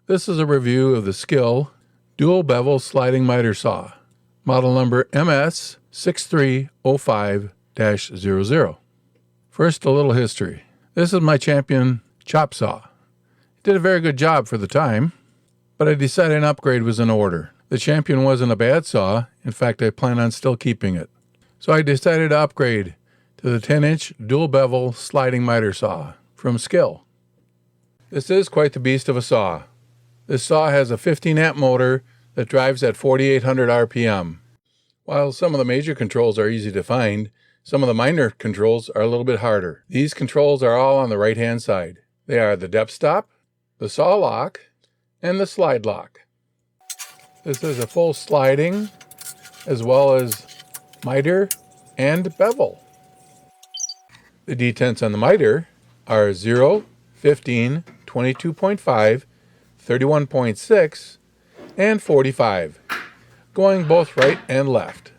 This is a review of the SKIL Dual-Bevel Sliding Miter Saw, model number MS6305-00. First, a little history. This is my champion chop saw. It did a very good job for the time, but I decided an upgrade was in order. The champion wasn't a bad saw. In fact, I plan on still keeping it. So I decided to upgrade to the 10-inch dual-bevel sliding miter saw from SKIL. This is quite the beast of a saw. This saw has a 15-amp motor that drives at 4,800 RPM. While some of the major controls are easy to find, some of the minor controls are a little bit harder. These controls are all on the right-hand side. They are the depth stop, the saw lock, and the slide lock. This is a full sliding as well as miter and bevel. The detents on the miter are 0, 15, 22.5, 31.6, and 45, going both right and left.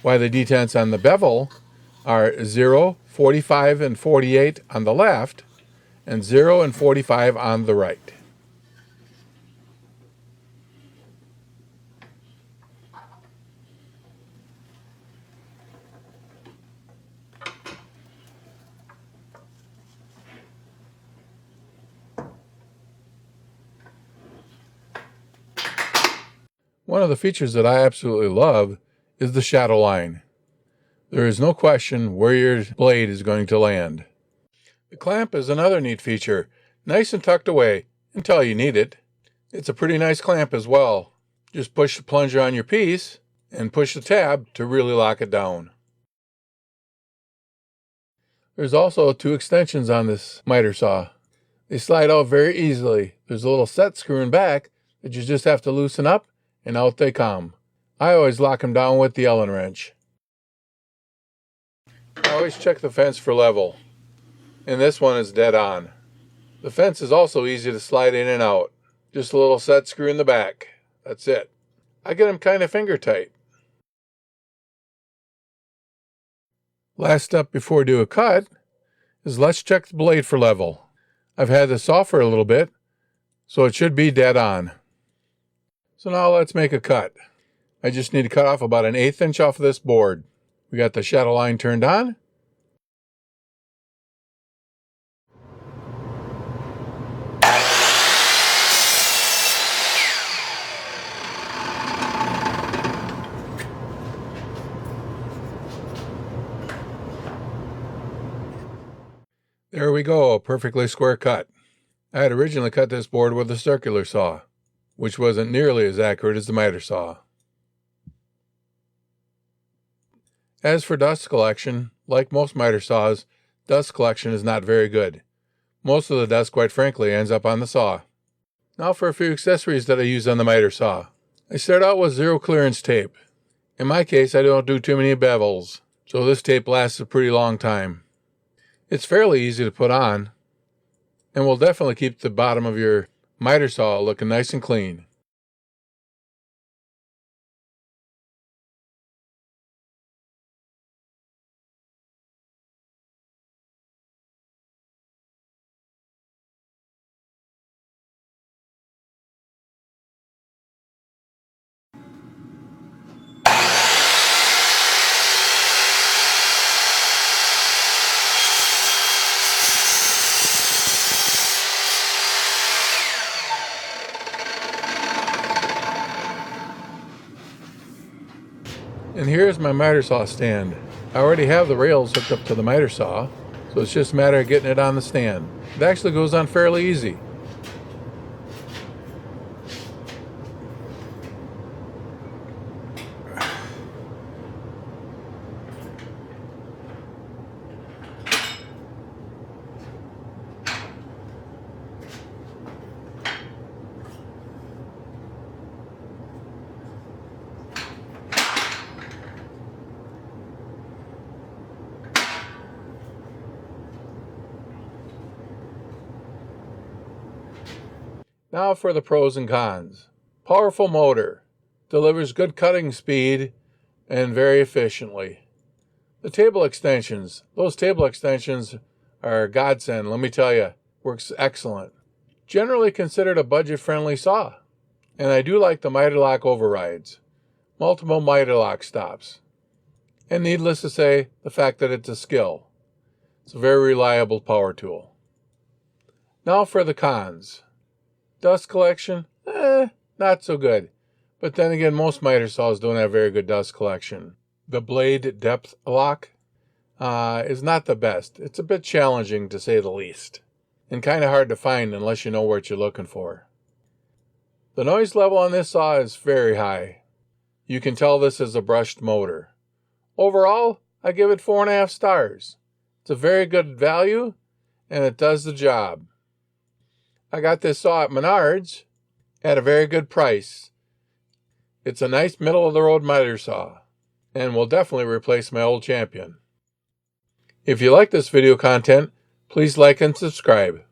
While the detents on the bevel are 0, 45, and 48 on the left, and 0 and 45 on the right. One of the features that I absolutely love is the shadow line. There is no question where your blade is going to land. The clamp is another neat feature, nice and tucked away until you need it. It's a pretty nice clamp as well. Just push the plunger on your piece and push the tab to really lock it down. There's also 2 extensions on this miter saw. They slide out very easily. There's a little set screw in back that you just have to loosen up and out they come. I always lock them down with the Allen wrench. I always check the fence for level, and this one is dead on. The fence is also easy to slide in and out. Just a little set screw in the back. That's it. I get them kind of finger tight. Last step before we do a cut is let's check the blade for level. I've had this off for a little bit, so it should be dead on. So now let's make a cut. I just need to cut off about an 1/8 inch off of this board. We got the shadow line turned on. There we go, a perfectly square cut. I had originally cut this board with a circular saw, which wasn't nearly as accurate as the miter saw. As for dust collection, like most miter saws, dust collection is not very good. Most of the dust, quite frankly, ends up on the saw. Now for a few accessories that I use on the miter saw. I start out with 0 clearance tape. In my case, I don't do too many bevels, so this tape lasts a pretty long time. It's fairly easy to put on, and will definitely keep the bottom of your miter saw looking nice and clean. And here's my miter saw stand. I already have the rails hooked up to the miter saw, so it's just a matter of getting it on the stand. It actually goes on fairly easy. Now for the pros and cons. Powerful motor. Delivers good cutting speed and very efficiently. The table extensions, those table extensions are a godsend, let me tell you. Works excellent. Generally considered a budget-friendly saw. And I do like the miter lock overrides. Multiple miter lock stops. And needless to say, the fact that it's a SKIL. It's a very reliable power tool. Now for the cons. Dust collection? Not so good. But then again, most miter saws don't have very good dust collection. The blade depth lock is not the best. It's a bit challenging to say the least. And kind of hard to find unless you know what you're looking for. The noise level on this saw is very high. You can tell this is a brushed motor. Overall, I give it 4.5 stars. It's a very good value, and it does the job. I got this saw at Menards at a very good price. It's a nice middle-of-the-road miter saw, and will definitely replace my old Champion. If you like this video content, please like and subscribe.